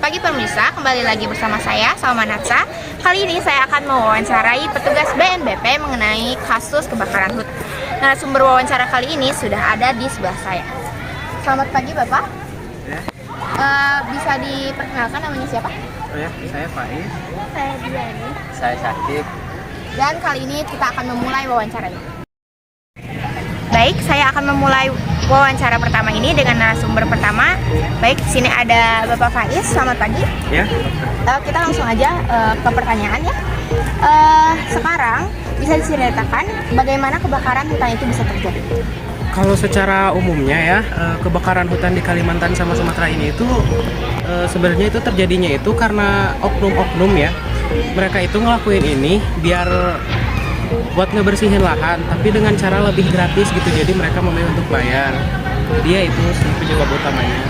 pagi pemirsa, kembali lagi bersama saya, Salma Natsa. Kali ini saya akan mewawancarai petugas BNPB mengenai kasus kebakaran hutan. Nah, sumber wawancara kali ini sudah ada di sebelah saya. Selamat pagi Bapak. Ya. Bisa diperkenalkan namanya siapa? Oh ya, saya Faiz. Saya Diani. Saya Syakib. Dan kali ini kita akan memulai wawancaranya. Baik, saya akan memulai wawancara pertama ini dengan narasumber pertama. Baik, di sini ada Bapak Faiz. Selamat pagi. Ya. Kita langsung aja ke pertanyaan ya. Sekarang bisa diceritakan bagaimana kebakaran hutan itu bisa terjadi? Kalau secara umumnya ya, kebakaran hutan di Kalimantan sama Sumatera ini itu sebenarnya itu terjadinya itu karena oknum-oknum ya. Mereka itu ngelakuin ini biar buat ngebersihin lahan, tapi dengan cara lebih gratis gitu. Jadi mereka memilih untuk bayar. Dia itu penyebab utamanya.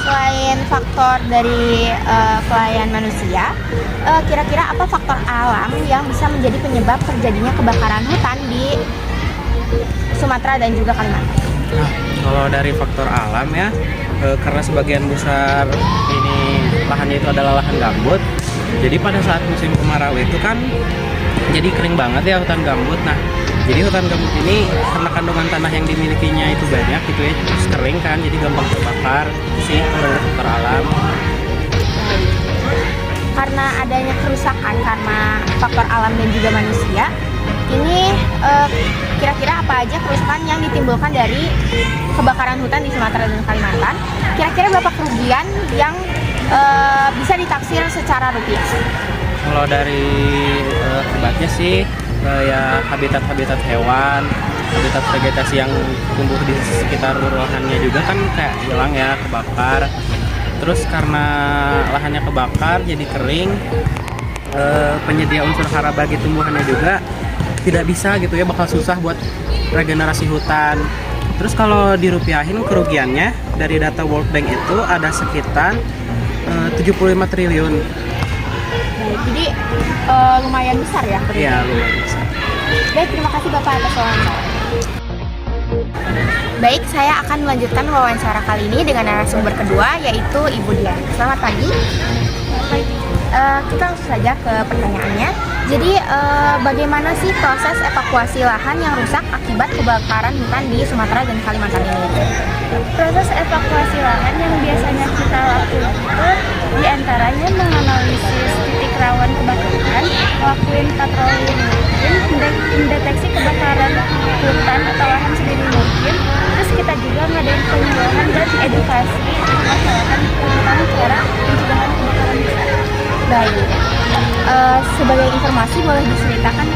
Selain faktor dari kelalaian manusia, kira-kira apa faktor alam yang bisa menjadi penyebab terjadinya kebakaran hutan di Sumatera dan juga Kalimantan? Nah, kalau dari faktor alam ya, karena sebagian besar ini lahannya itu adalah lahan gambut. Jadi pada saat musim kemarau itu kan jadi kering banget ya hutan gambut. Nah, jadi hutan gambut ini karena kandungan tanah yang dimilikinya itu banyak gitu ya, terus kering kan, jadi gampang terbakar. Itu sih kalau faktor alam. Karena adanya kerusakan karena faktor alam dan juga manusia, ini kira-kira apa aja kerusakan yang ditimbulkan dari kebakaran hutan di Sumatera dan Kalimantan? Kira-kira berapa kerugian yang bisa ditaksir secara rupiah? Kalau dari akibatnya sih ya habitat-habitat hewan, habitat vegetasi yang tumbuh di sekitar lahannya juga kan kayak hilang ya, kebakar. Terus karena lahannya kebakar jadi kering, penyedia unsur hara bagi tumbuhannya juga tidak bisa gitu ya, bakal susah buat regenerasi hutan. Terus kalau dirupiahin kerugiannya dari data World Bank itu ada sekitar 75 triliun. Baik, jadi lumayan besar ya? Iya, lumayan besar. Baik, terima kasih Bapak atas wawancara. Baik, saya akan melanjutkan wawancara kali ini dengan narasumber kedua, yaitu Ibu Dian. Selamat pagi. Kita langsung saja ke pertanyaannya. Jadi, bagaimana sih proses evakuasi lahan yang rusak akibat kebakaran hutan di Sumatera dan Kalimantan ini? Proses evakuasi lahan yang biasanya kita lakukan itu diantaranya menganalisis titik rawan kebakaran, melakukan patroli rutin, mendeteksi kebakaran hutan atau lahan sedini mungkin. Terus kita juga ngadain penyuluhan dan edukasi masyarakat tentang cara pencegahan kebakaran hutan. Baik, sebagai informasi boleh diceritakan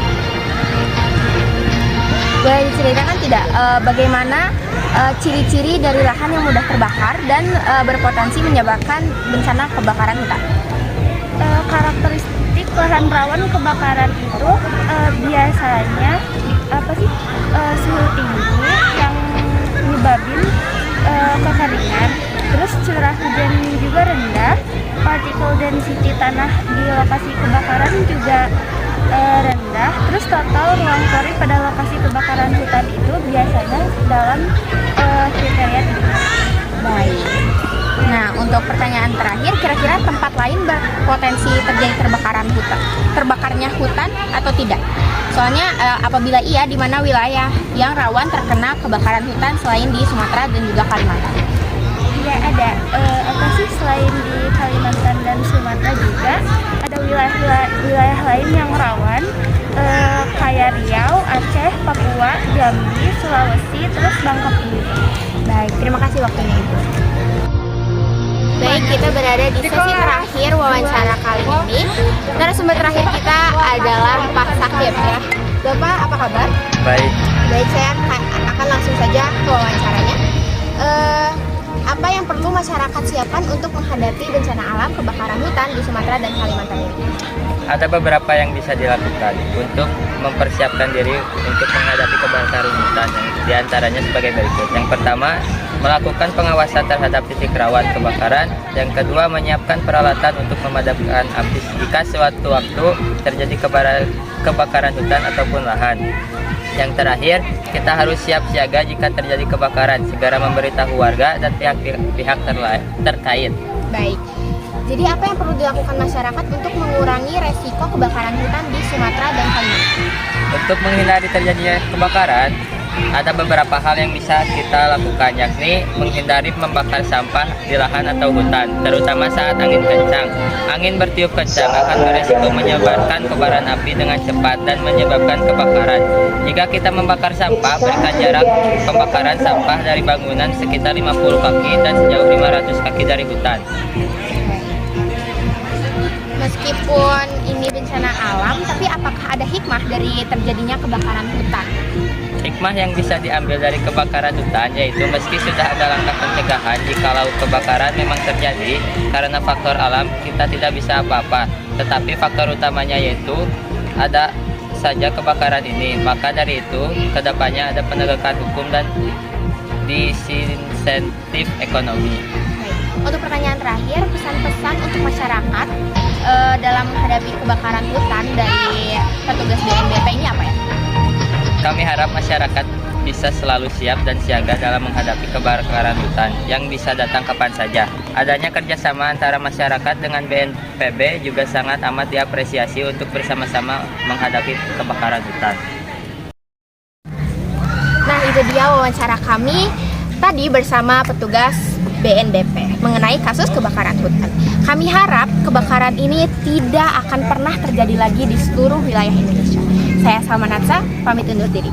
tidak bagaimana ciri-ciri dari lahan yang mudah terbakar dan berpotensi menyebabkan bencana kebakaran hutan? Karakteristik lahan rawan kebakaran itu biasanya suhu tinggi yang menyebabkan kekeringan, terus curah hujan juga rendah, partikel density tanah di lokasi kebakaran juga rendah, terus total ruang pori pada lokasi kebakaran hutan itu biasanya dalam kriteria 3. Baik. Nah, untuk pertanyaan terakhir, kira-kira tempat lain berpotensi terjadi terbakarnya hutan atau tidak? Soalnya apabila iya, di mana wilayah yang rawan terkena kebakaran hutan selain di Sumatera dan juga Kalimantan? Ya ada, selain di Kalimantan dan Sumatera juga ada wilayah lain yang rawan, kayak Riau, Aceh, Papua, Jambi, Sulawesi, terus Bangka Belitung. Baik, terima kasih waktunya Ibu. Baik, kita berada di sesi terakhir wawancara kali ini. Narasumber terakhir kita adalah Pak Syakib ya. Bapak, apa kabar? Baik. Baik, saya akan langsung saja ke wawancaranya. Apa yang perlu masyarakat siapkan untuk menghadapi bencana alam kebakaran hutan di Sumatera dan Kalimantan ini? Ada beberapa yang bisa dilakukan untuk mempersiapkan diri untuk menghadapi kebakaran hutan, di antaranya sebagai berikut. Yang pertama, melakukan pengawasan terhadap titik rawan kebakaran. Yang kedua, menyiapkan peralatan untuk memadamkan api jika sewaktu-waktu terjadi kebakaran hutan ataupun lahan. Yang terakhir, kita harus siap siaga jika terjadi kebakaran, segera memberitahu warga dan pihak-pihak terkait. Baik. Jadi apa yang perlu dilakukan masyarakat untuk mengurangi resiko kebakaran hutan di Sumatera dan Kalimantan? Untuk menghindari terjadinya kebakaran, ada beberapa hal yang bisa kita lakukan, yakni menghindari membakar sampah di lahan atau hutan, terutama saat angin kencang. Angin bertiup kencang akan beresiko menyebarkan kobaran api dengan cepat dan menyebabkan kebakaran. Jika kita membakar sampah, berikan jarak pembakaran sampah dari bangunan sekitar 50 kaki dan sejauh 500 kaki dari hutan. Meskipun ini bencana alam, tapi apakah ada hikmah dari terjadinya kebakaran hutan? Hikmah yang bisa diambil dari kebakaran hutan yaitu meski sudah ada langkah pencegahan jikalau kebakaran memang terjadi karena faktor alam, kita tidak bisa apa-apa. Tetapi faktor utamanya yaitu ada saja kebakaran ini. Maka dari itu, kedepannya ada penegakan hukum dan disinsentif ekonomi. Untuk pertanyaan terakhir, pesan-pesan untuk masyarakat dalam menghadapi kebakaran hutan dari petugas BNPB ini apa ya? Kami harap masyarakat bisa selalu siap dan siaga dalam menghadapi kebakaran hutan yang bisa datang kapan saja. Adanya kerjasama antara masyarakat dengan BNPB juga sangat amat diapresiasi untuk bersama-sama menghadapi kebakaran hutan. Nah, itu dia wawancara kami tadi bersama petugas BNDP mengenai kasus kebakaran hutan. Kami harap kebakaran ini tidak akan pernah terjadi lagi di seluruh wilayah Indonesia. Saya Salma Natsa, pamit undur diri.